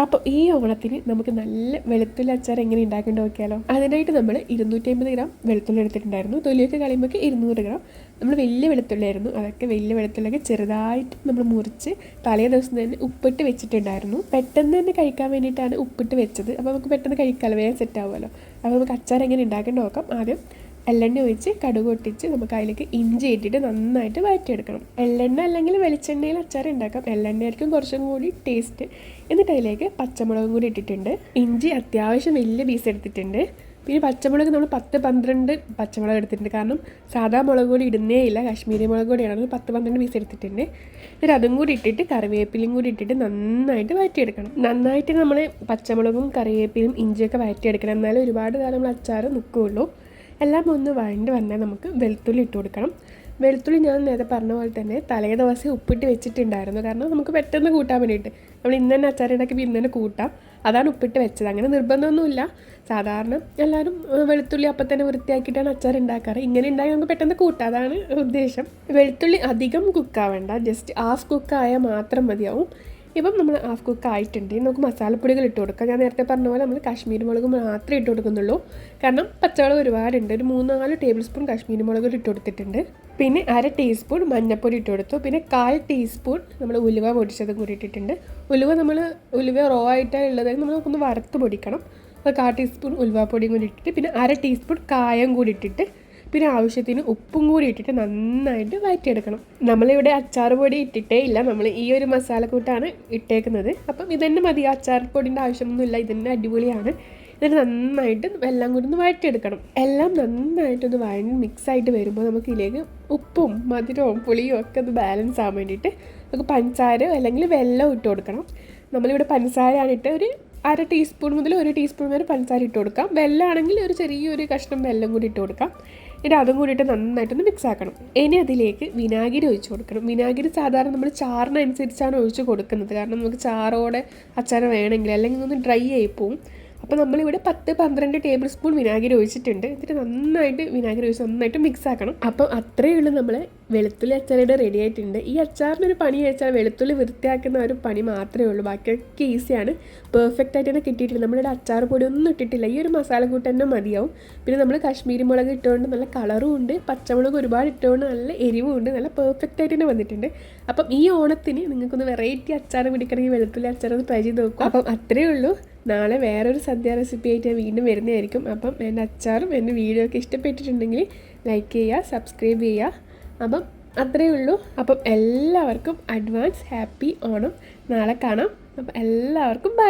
അപ്പോൾ ഈ ഓണത്തിന് നമുക്ക് നല്ല വെളുത്തുള്ളി അച്ചാർ എങ്ങനെ ഉണ്ടാക്കേണ്ടി നോക്കിയാലോ. അതിനായിട്ട് നമ്മൾ 250 ഗ്രാം വെളുത്തുള്ളി എടുത്തിട്ടുണ്ടായിരുന്നു. തൊലിയൊക്കെ കളയുമ്പോൾ 200 ഗ്രാം. നമ്മൾ വലിയ വെളുത്തുള്ളിയായിരുന്നു, അതൊക്കെ വലിയ വെളുത്തുള്ളിയൊക്കെ ചെറുതായിട്ട് നമ്മൾ മുറിച്ച് തലേ ദിവസം തന്നെ ഉപ്പിട്ട് വെച്ചിട്ടുണ്ടായിരുന്നു. പെട്ടെന്ന് തന്നെ കഴിക്കാൻ വേണ്ടിയിട്ടാണ് ഉപ്പിട്ട് വെച്ചത്. അപ്പോൾ നമുക്ക് പെട്ടെന്ന് കഴിക്കാമല്ലോ, വേഗം സെറ്റ് ആവുമല്ലോ. അപ്പോൾ നമുക്ക് അച്ചാർ എങ്ങനെ ഉണ്ടാക്കേണ്ടി നോക്കാം. ആദ്യം എള്ളെണ്ണ ഒഴിച്ച് കടുക് പൊട്ടിച്ച് നമുക്ക് അതിലേക്ക് ഇഞ്ചി ഇട്ടിട്ട് നന്നായിട്ട് വഴറ്റിയെടുക്കണം. എള്ളെണ്ണ അല്ലെങ്കിൽ വെളിച്ചെണ്ണയിൽ അച്ചാർ ഉണ്ടാക്കാം. എള്ളെണ്ണയായിരിക്കും കുറച്ചും കൂടി ടേസ്റ്റ്. എന്നിട്ട് അതിലേക്ക് പച്ചമുളകും കൂടി ഇട്ടിട്ടുണ്ട്. ഇഞ്ചി അത്യാവശ്യം വലിയ പീസ് എടുത്തിട്ടുണ്ട്. പിന്നെ പച്ചമുളക് നമ്മൾ 10-12 പച്ചമുളക് എടുത്തിട്ടുണ്ട്. കാരണം സാധാ മുളക് കൂടി ഇടുന്നേ ഇല്ല, കാശ്മീരി മുളക് കൂടിയാണ്. 10-12 പീസ് എടുത്തിട്ടുണ്ട്. എന്നിട്ട് അതും കൂടി ഇട്ടിട്ട് കറിവേപ്പിലയും കൂടി ഇട്ടിട്ട് നന്നായിട്ട് വഴറ്റിയെടുക്കണം. നന്നായിട്ട് നമ്മൾ പച്ചമുളകും കറിവേപ്പിലും ഇഞ്ചിയൊക്കെ വഴറ്റിയെടുക്കണം. എന്നാലും ഒരുപാട് കാലം നമ്മൾ അച്ചാർ നിൽക്കുകയുള്ളൂ. എല്ലാം ഒന്ന് വഴണ്ട് വന്നാൽ നമുക്ക് വെളുത്തുള്ളി ഇട്ട് കൊടുക്കണം. വെളുത്തുള്ളി ഞാൻ നേരത്തെ പറഞ്ഞ പോലെ തന്നെ തലേ ദിവസം ഉപ്പിട്ട് വെച്ചിട്ടുണ്ടായിരുന്നു. കാരണം നമുക്ക് പെട്ടെന്ന് കൂട്ടാൻ വേണ്ടിയിട്ട് നമ്മൾ ഇന്ന് തന്നെ അച്ചാർ ഉണ്ടാക്കി ഇന്ന് തന്നെ കൂട്ടാം. അതാണ് ഉപ്പിട്ട് വെച്ചത്. അങ്ങനെ നിർബന്ധമൊന്നുമില്ല. സാധാരണ എല്ലാവരും വെളുത്തുള്ളി അപ്പം തന്നെ വൃത്തിയാക്കിയിട്ടാണ് അച്ചാർ ഉണ്ടാക്കാറ്. ഇങ്ങനെ ഉണ്ടാക്കി നമുക്ക് പെട്ടെന്ന് കൂട്ടാം, അതാണ് ഉദ്ദേശം. വെളുത്തുള്ളി അധികം കുക്കാവേണ്ട, ജസ്റ്റ് ഹാഫ് കുക്കായാൽ മാത്രം മതിയാവും. ഇപ്പം നമ്മൾ ഹാഫ് കുക്ക് ആയിട്ടുണ്ട്. നമുക്ക് മസാലപ്പൊടികൾ ഇട്ട് കൊടുക്കാം. ഞാൻ നേരത്തെ പറഞ്ഞ പോലെ നമ്മൾ കാശ്മീരി മുളക് മാത്രമേ ഇട്ട് കൊടുക്കുന്നുള്ളൂ. കാരണം പച്ചമുളക് ഒരുപാടുണ്ട്. ഒരു 3-4 ടേബിൾ സ്പൂൺ കാശ്മീരി മുളക് ഇട്ട് കൊടുത്തിട്ടുണ്ട്. പിന്നെ 1/2 ടീസ്പൂൺ മഞ്ഞൾപ്പൊടി ഇട്ട് കൊടുത്തു. പിന്നെ 1/4 ടീസ്പൂൺ നമ്മൾ ഉലുവ പൊടിച്ചതും കൂടി ഇട്ടിട്ടുണ്ട്. ഉലുവ റോ ആയിട്ടാണ് ഉള്ളതായി നമ്മളൊന്ന് വറുത്ത് പൊടിക്കണം. 1/4 ടീസ്പൂൺ ഉലുവാപ്പൊടിയും കൂടി ഇട്ടിട്ട് പിന്നെ 1/2 ടീസ്പൂൺ കായം കൂടി ഇട്ടിട്ട് പിന്നെ ആവശ്യത്തിന് ഉപ്പും കൂടി ഇട്ടിട്ട് നന്നായിട്ട് വഴറ്റിയെടുക്കണം. നമ്മളിവിടെ അച്ചാർ പൊടി ഇട്ടിട്ടേ ഇല്ല, നമ്മൾ ഈ ഒരു മസാലക്കൂട്ടാണ് ഇട്ടേക്കുന്നത്. അപ്പം ഇതന്നെ മതി, അച്ചാർ പൊടിൻ്റെ ആവശ്യമൊന്നുമില്ല. ഇതന്നെ അടിപൊളിയാണ്. എന്നിട്ട് നന്നായിട്ട് എല്ലാം കൂടി ഒന്ന് വഴറ്റിയെടുക്കണം. എല്ലാം നന്നായിട്ടൊന്ന് വഴഞ്ഞ് മിക്സായിട്ട് വരുമ്പോൾ നമുക്ക് ഇതിലേക്ക് ഉപ്പും മധുരവും പുളിയും ഒക്കെ ഒന്ന് ബാലൻസ് ആകാൻ വേണ്ടിയിട്ട് നമുക്ക് പഞ്ചസാര അല്ലെങ്കിൽ വെള്ളം ഇട്ട് കൊടുക്കണം. നമ്മളിവിടെ പഞ്ചസാരയാണ് ഇട്ട് ഒരു 1/2 ടീസ്പൂൺ മുതൽ 1 ടീസ്പൂൺ വരെ പഞ്ചസാര ഇട്ട് കൊടുക്കാം. വെള്ളമാണെങ്കിൽ ഒരു ചെറിയൊരു കഷ്ണം വെള്ളം കൂടി ഇട്ട് കൊടുക്കാം. എന്നിട്ട് അതും കൂടിയിട്ട് നന്നായിട്ടൊന്ന് മിക്സ് ആക്കണം. ഇനി അതിലേക്ക് വിനാഗിരി ഒഴിച്ച് കൊടുക്കണം. വിനാഗിരി സാധാരണ നമ്മൾ ചാറിനനുസരിച്ചാണ് ഒഴിച്ച് കൊടുക്കുന്നത്. കാരണം നമുക്ക് ചാറോടെ അച്ചാർ വേണമെങ്കിൽ, അല്ലെങ്കിൽ ഒന്ന് ഡ്രൈ ആയി പോവും. അപ്പോൾ നമ്മളിവിടെ 10-12 ടേബിൾ സ്പൂൺ വിനാഗിരി ഒഴിച്ചിട്ടുണ്ട്. എന്നിട്ട് നന്നായിട്ട് വിനാഗിരി ഒഴിച്ച് നന്നായിട്ട് മിക്സ് ആക്കണം. അപ്പം അത്രയേ ഉള്ളൂ, നമ്മൾ വെളുത്തുള്ളി അച്ചാറിയുടെ റെഡി ആയിട്ടുണ്ട്. ഈ അച്ചാറിനൊരു പണി വെച്ചാൽ വെളുത്തുള്ളി വൃത്തിയാക്കുന്ന ഒരു പണി മാത്രമേ ഉള്ളൂ. ബാക്കിയൊക്കെ ഈസിയാണ്. പെർഫെക്റ്റ് ആയിട്ട് തന്നെ കിട്ടിയിട്ടില്ല. നമ്മളിവിടെ അച്ചാർ പൊടി ഒന്നും ഇട്ടിട്ടില്ല. ഈ ഒരു മസാല കൂട്ട് തന്നെ മതിയാവും. പിന്നെ നമ്മൾ കാശ്മീരി മുളക് ഇട്ടുകൊണ്ട് നല്ല കളറും ഉണ്ട്, പച്ചമുളക് ഒരുപാട് ഇട്ടുകൊണ്ട് നല്ല എരിവും ഉണ്ട്. നല്ല പെർഫെക്റ്റ് ആയിട്ട് തന്നെ വന്നിട്ടുണ്ട്. അപ്പം ഈ ഓണത്തിന് നിങ്ങൾക്കൊന്ന് വെറൈറ്റി അച്ചാർ പിടിക്കണമെങ്കിൽ വെളുത്തുള്ളി അച്ചാർ ഒന്ന് ട്രൈ ചെയ്ത് നോക്കും. അപ്പം അത്രയേ ഉള്ളൂ. നാളെ വേറൊരു സദ്യ റെസിപ്പി ആയിട്ട് ഞാൻ വീണ്ടും വരുന്നതായിരിക്കും. അപ്പം എൻ്റെ അച്ചാറും എൻ്റെ വീഡിയോ ഒക്കെ ഇഷ്ടപ്പെട്ടിട്ടുണ്ടെങ്കിൽ ലൈക്ക് ചെയ്യുക, സബ്സ്ക്രൈബ് ചെയ്യുക. അപ്പം അത്രയേ ഉള്ളൂ. അപ്പം എല്ലാവർക്കും അഡ്വാൻസ് ഹാപ്പി ഓണം. നാളെ കാണാം. അപ്പം എല്ലാവർക്കും ബൈ.